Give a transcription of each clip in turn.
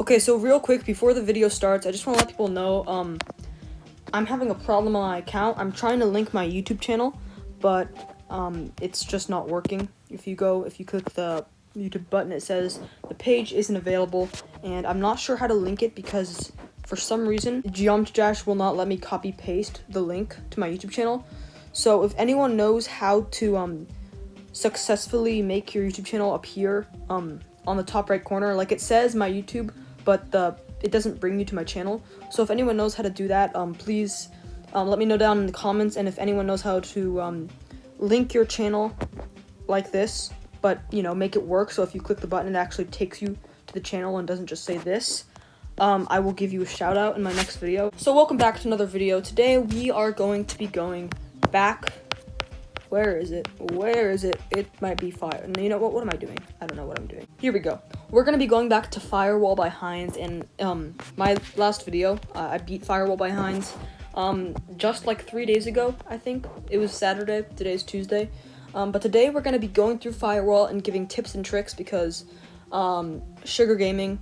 Okay, so real quick, before the video starts, I just want to let people know, I'm having a problem on my account. I'm trying to link my YouTube channel, but, it's just not working. If you click the YouTube button, it says the page isn't available, and I'm not sure how to link it because, for some reason, Geometry Dash will not let me copy-paste the link to my YouTube channel. So if anyone knows how to, successfully make your YouTube channel appear, on the top right corner, like it says my YouTube, but it doesn't bring you to my channel. So if anyone knows how to do that, please let me know down in the comments. And if anyone knows how to link your channel like this, but make it work, so if you click the button it actually takes you to the channel and doesn't just say this, I will give you a shout out in my next video. So welcome back to another video. Today we are going to be going back. Where is it? It might be Fire. And you know what? What am I doing? I don't know what I'm doing. Here we go. We're going to be going back to Firewall by Hinds. And my last video, I beat Firewall by Hinds just like 3 days ago, I think. It was Saturday. Today's Tuesday. But today we're going to be going through Firewall and giving tips and tricks because Sugar Gaming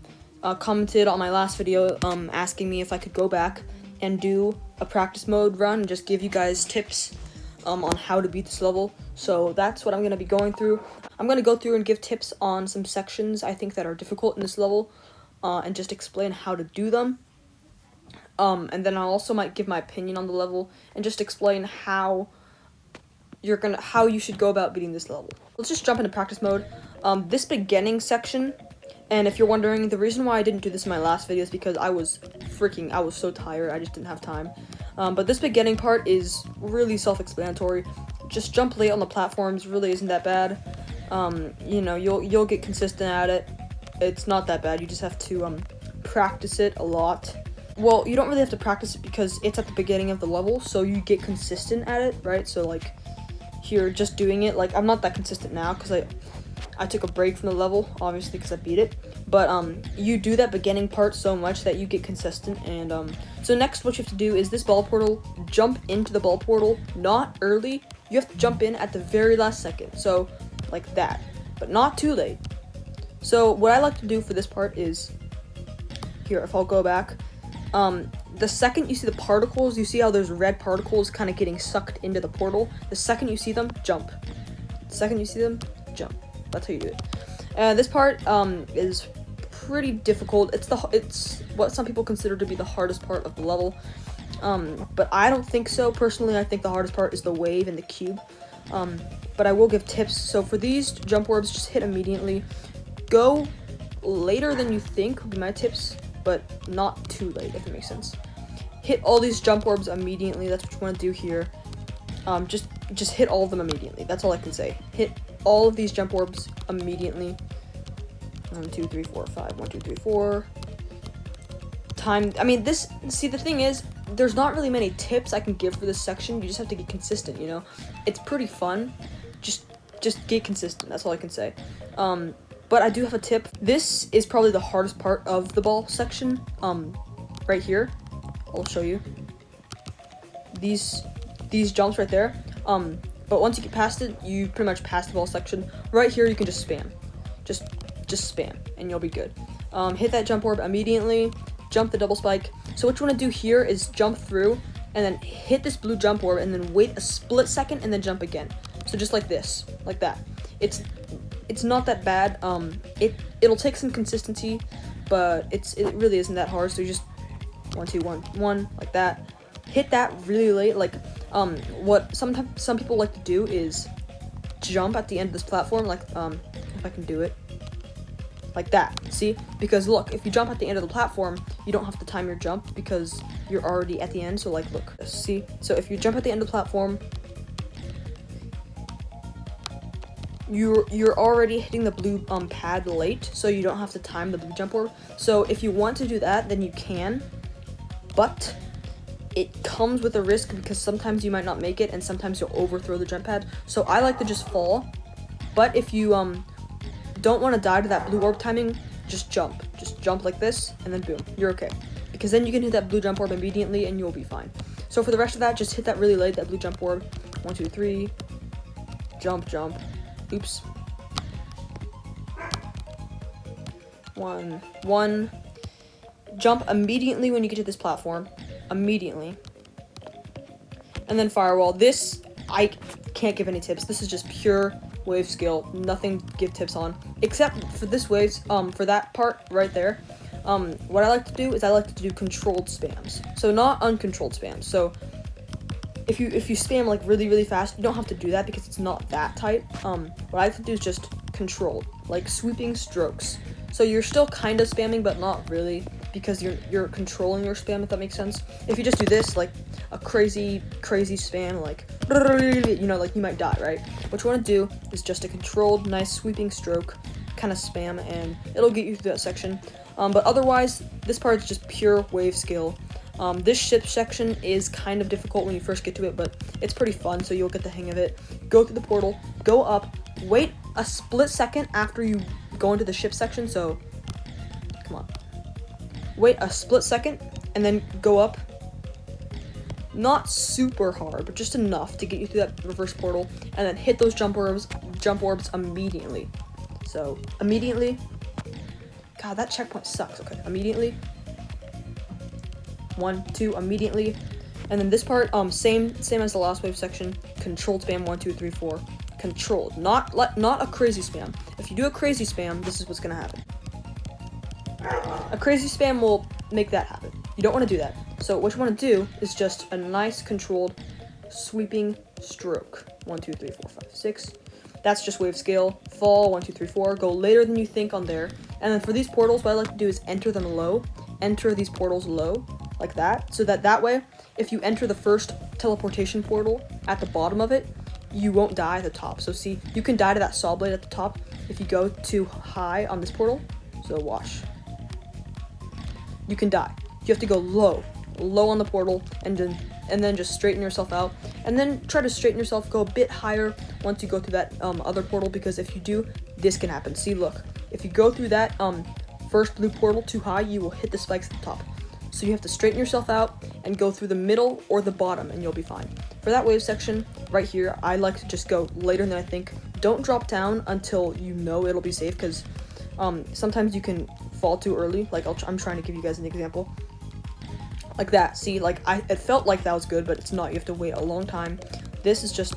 commented on my last video asking me if I could go back and do a practice mode run and just give you guys tips on how to beat this level. So that's what I'm going to be going through. I'm going to go through and give tips on some sections I think that are difficult in this level, and just explain how to do them. And then I also might give my opinion on the level and just explain how you should go about beating this level. Let's just jump into practice mode. This beginning section, and if you're wondering, the reason why I didn't do this in my last video is because I was so tired, I just didn't have time. But this beginning part is really self-explanatory. Just jump late on the platforms, really isn't that bad. You'll get consistent at it. It's not that bad, you just have to practice it a lot. Well, you don't really have to practice it because it's at the beginning of the level, so you get consistent at it, right? So like here, just doing it, like I'm not that consistent now because I took a break from the level, obviously, because I beat it. But you do that beginning part so much that you get consistent. And so next, what you have to do is this ball portal. Jump into the ball portal, not early. You have to jump in at the very last second. So like that, but not too late. So what I like to do for this part is here. If I'll go back, the second you see the particles, you see how there's red particles kind of getting sucked into the portal. The second you see them, jump. The second you see them, jump. That's how you do it. This part is pretty difficult. It's what some people consider to be the hardest part of the level, but I don't think so. Personally, I think the hardest part is the wave and the cube. But I will give tips. So for these jump orbs, just hit immediately. Go later than you think would be my tips, but not too late, if it makes sense. Hit all these jump orbs immediately. That's what you want to do here. Just hit all of them immediately. That's all I can say. Hit all of these jump orbs immediately. 1, 2, 3, 4, 5. 1, 2, 3, 4. Time. I mean, see, the thing is, there's not really many tips I can give for this section. You just have to get consistent, It's pretty fun. Just get consistent. That's all I can say. But I do have a tip. This is probably the hardest part of the ball section. Right here. I'll show you. These jumps right there. But once you get past it, you pretty much pass the ball section. Right here, you can just spam. Just spam, and you'll be good. Hit that jump orb immediately. Jump the double spike. So what you want to do here is jump through, and then hit this blue jump orb, and then wait a split second, and then jump again. So just like this, like that. It's not that bad. It'll take some consistency, but it really isn't that hard. So you just 1, 2, 1, 1, like that. Hit that really late, like. What sometimes some people like to do is jump at the end of this platform, like, if I can do it, like that, see? Because look, if you jump at the end of the platform, you don't have to time your jump because you're already at the end, so like, look, see? So if you jump at the end of the platform, you're already hitting the blue pad late, so you don't have to time the blue jump orb. So if you want to do that, then you can, but it comes with a risk because sometimes you might not make it and sometimes you'll overthrow the jump pad. So I like to just fall. But if you don't want to die to that blue orb timing, just jump. Just jump like this and then boom, you're okay. Because then you can hit that blue jump orb immediately and you'll be fine. So for the rest of that, just hit that really late, that blue jump orb. 1, 2, 3. Jump, jump. Oops. 1, 1. jump immediately when you get to this platform. Immediately. And then Firewall. This, I can't give any tips. This is just pure wave skill. Nothing to give tips on. Except for this waves, for that part right there. What I like to do is I like to do controlled spams. So not uncontrolled spams. So if you spam like really fast, you don't have to do that because it's not that tight. What I like to do is just controlled, like sweeping strokes. So you're still kind of spamming, but not really, because you're controlling your spam, if that makes sense. If you just do this, like a crazy spam, like, you know, like you might die, right? What you want to do is just a controlled, nice sweeping stroke kind of spam, and it'll get you through that section. But otherwise, this part is just pure wave skill. This ship section is kind of difficult when you first get to it, but it's pretty fun, so you'll get the hang of it. Go through the portal, go up, wait a split second after you go into the ship section, so, come on. Wait a split second, and then go up. Not super hard, but just enough to get you through that reverse portal, and then hit those jump orbs immediately. So, immediately. God, that checkpoint sucks. Okay, immediately. 1, 2, immediately. And then this part, same as the last wave section. Controlled spam, 1, 2, 3, 4. Controlled, not a crazy spam. If you do a crazy spam, this is what's gonna happen. A crazy spam will make that happen. You don't want to do that. So what you want to do is just a nice controlled sweeping stroke. 1, 2, 3, 4, 5, 6. That's just wave scale. Fall, 1, 2, 3, 4. Go later than you think on there. And then for these portals, what I like to do is enter them low. Enter these portals low, like that. So that way, if you enter the first teleportation portal at the bottom of it, you won't die at the top. So see, you can die to that saw blade at the top if you go too high on this portal. So watch. You can die. You have to go low on the portal, and then just straighten yourself out, and then try to straighten yourself, go a bit higher once you go through that other portal, because if you do, this can happen. See, look, if you go through that first blue portal too high, you will hit the spikes at the top. So you have to straighten yourself out and go through the middle or the bottom, and you'll be fine. For that wave section right here, I like to just go later than I think. Don't drop down until you know it'll be safe, because sometimes you can fall too early. Like I'm trying to give you guys an example. Like that. See, like it felt like that was good, but it's not. You have to wait a long time. This is just,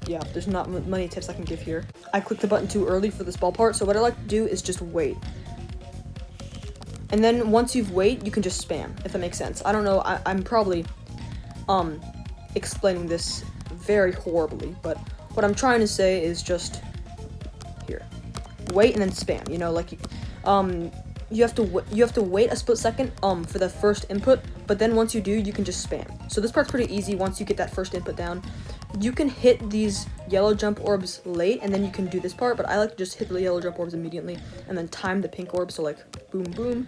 yeah, there's not many tips I can give here. I clicked the button too early for this ball part, so what I like to do is just wait. And then once you've waited, you can just spam, if that makes sense. I don't know, I'm probably explaining this very horribly, but what I'm trying to say is just here. Wait and then spam, you know, like you have to wait a split second for the first input, but then once you do, you can just spam. So this part's pretty easy once you get that first input down. You can hit these yellow jump orbs late, and then you can do this part, but I like to just hit the yellow jump orbs immediately, and then time the pink orb, so like, boom, boom.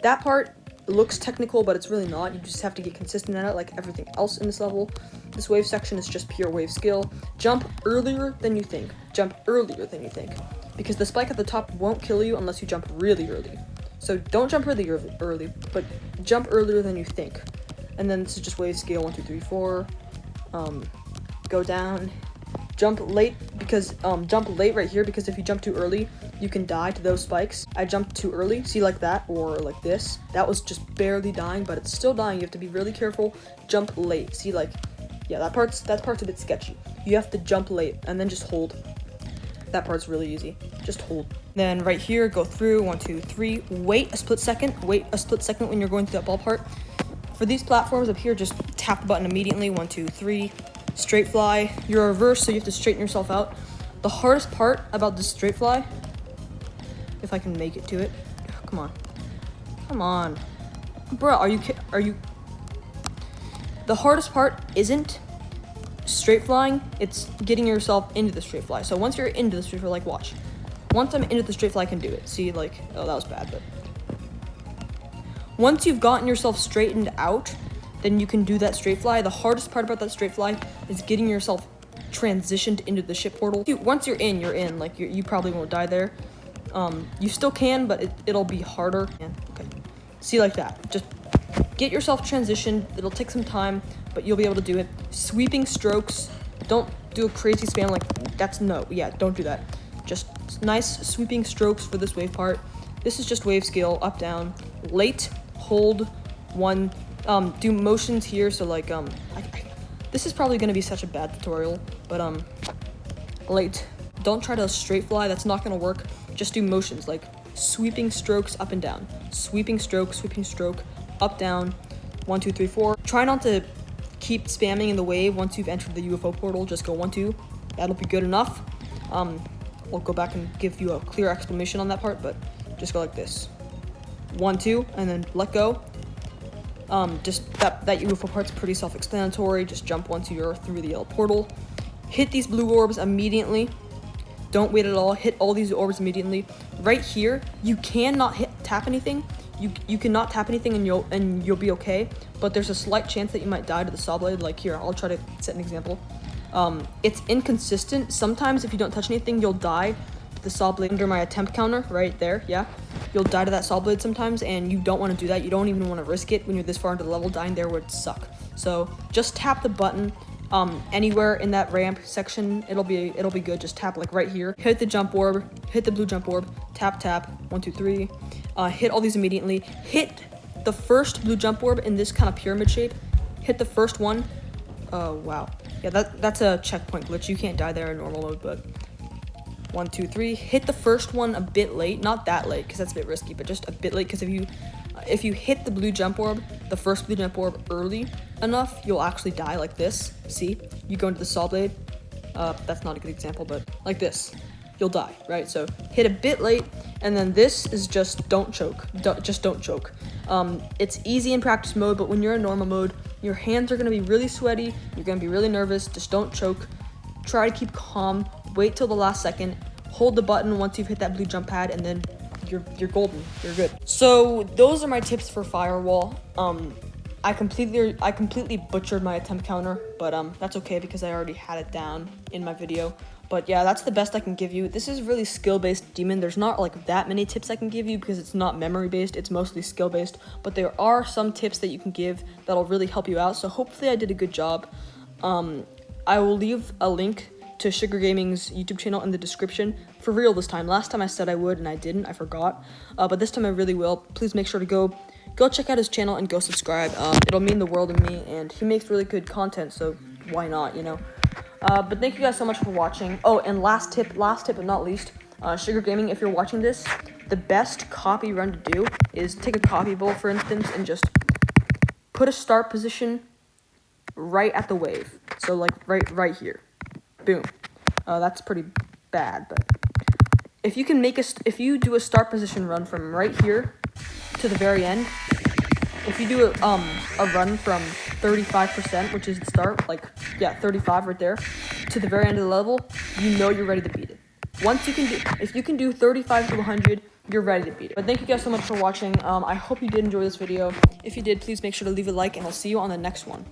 That part looks technical, but it's really not. You just have to get consistent at it, like everything else in this level. This wave section is just pure wave skill. Jump earlier than you think. Jump earlier than you think. Because the spike at the top won't kill you unless you jump really early. So don't jump really early, but jump earlier than you think. And then this is just wave scale, 1, 2, 3, 4. Go down, jump late, because jump late right here, because if you jump too early, you can die to those spikes. I jumped too early, see, like that, or like this. That was just barely dying, but it's still dying. You have to be really careful. Jump late. See, like, yeah, that part's a bit sketchy. You have to jump late and then just hold. That part's really easy. Just hold. Then right here, go through, 1, 2, 3. Wait a split second when you're going through that ball part. For these platforms up here, just tap the button immediately, 1, 2, 3. Straight fly. You're reverse, so you have to straighten yourself out. The hardest part about this straight fly, if I can make it to it, come on, bro, are you? The hardest part isn't straight flying, it's getting yourself into the straight fly. So once you're into the straight fly, like, watch. Once I'm into the straight fly, I can do it. See, like, oh, that was bad, but once you've gotten yourself straightened out, then you can do that straight fly. The hardest part about that straight fly is getting yourself transitioned into the ship portal. Once you're in. Like, you probably won't die there. You still can, but it'll be harder. Yeah, okay. See, like that. Just get yourself transitioned. It'll take some time, but you'll be able to do it. Sweeping strokes. Don't do a crazy spam like don't do that. Just nice sweeping strokes for this wave part. This is just wave scale, up, down. late, hold, one, do motions here, so like, this is probably gonna be such a bad tutorial, but, late. Don't try to straight fly, that's not gonna work. Just do motions, like sweeping strokes up and down. Sweeping stroke, up, down, 1, 2, 3, 4. Try not to keep spamming in the wave once you've entered the UFO portal, just go 1, 2. That'll be good enough. We'll go back and give you a clear explanation on that part, but just go like this. 1, 2, and then let go. Just that UFO part's pretty self-explanatory. Just jump once you're through the yellow portal. Hit these blue orbs immediately. Don't wait at all. Hit all these orbs immediately. Right here, you cannot tap anything. You cannot tap anything and you'll be okay. But there's a slight chance that you might die to the saw blade. Like here, I'll try to set an example. It's inconsistent. Sometimes if you don't touch anything, you'll die to the saw blade under my attempt counter right there. Yeah, you'll die to that saw blade sometimes, and you don't want to do that. You don't even want to risk it when you're this far into the level. Dying there would suck. So just tap the button. Anywhere in that ramp section, it'll be good. Just tap like right here. Hit the jump orb, hit the blue jump orb, tap, 1, 2, 3. Hit all these immediately. Hit the first blue jump orb in this kind of pyramid shape. Hit the first one. Oh, wow. Yeah, that's a checkpoint glitch. You can't die there in normal mode, but 1, 2, 3. Hit the first one a bit late. Not that late, because that's a bit risky, but just a bit late, because if you hit the blue jump orb, the first blue jump orb early enough, you'll actually die like this. See? You go into the saw blade. That's not a good example, but like this. You'll die, right? So hit a bit late, and then this is just don't choke. Just don't choke. It's easy in practice mode, but when you're in normal mode, your hands are going to be really sweaty. You're going to be really nervous. Just don't choke. Try to keep calm. Wait till the last second. Hold the button once you've hit that blue jump pad, and then you're golden. You're good. So those are my tips for Firewall. I completely butchered my attempt counter, but that's okay because I already had it down in my video. But yeah, that's the best I can give you. This is really skill-based demon. There's not like that many tips I can give you because it's not memory-based. It's mostly skill-based. But there are some tips that you can give that'll really help you out. So hopefully I did a good job. I will leave a link to Sugar Gaming's YouTube channel in the description. For real this time. Last time I said I would and I didn't. I forgot. But this time I really will. Please make sure to go check out his channel and go subscribe. It'll mean the world to me, and he makes really good content, so why not, you know? But thank you guys so much for watching. Oh, and last tip but not least, Sugar Gaming, if you're watching this, the best copy run to do is take a copy bowl, for instance, and just put a start position right at the wave. So like right here. Boom. That's pretty bad, but if you can if you do a start position run from right here to the very end, if you do a run from 35%, which is the start, like, yeah, 35 right there, to the very end of the level, you know you're ready to beat it. If you can do 35 to 100, you're ready to beat it. But thank you guys so much for watching. I hope you did enjoy this video. If you did, please make sure to leave a like, and I'll see you on the next one.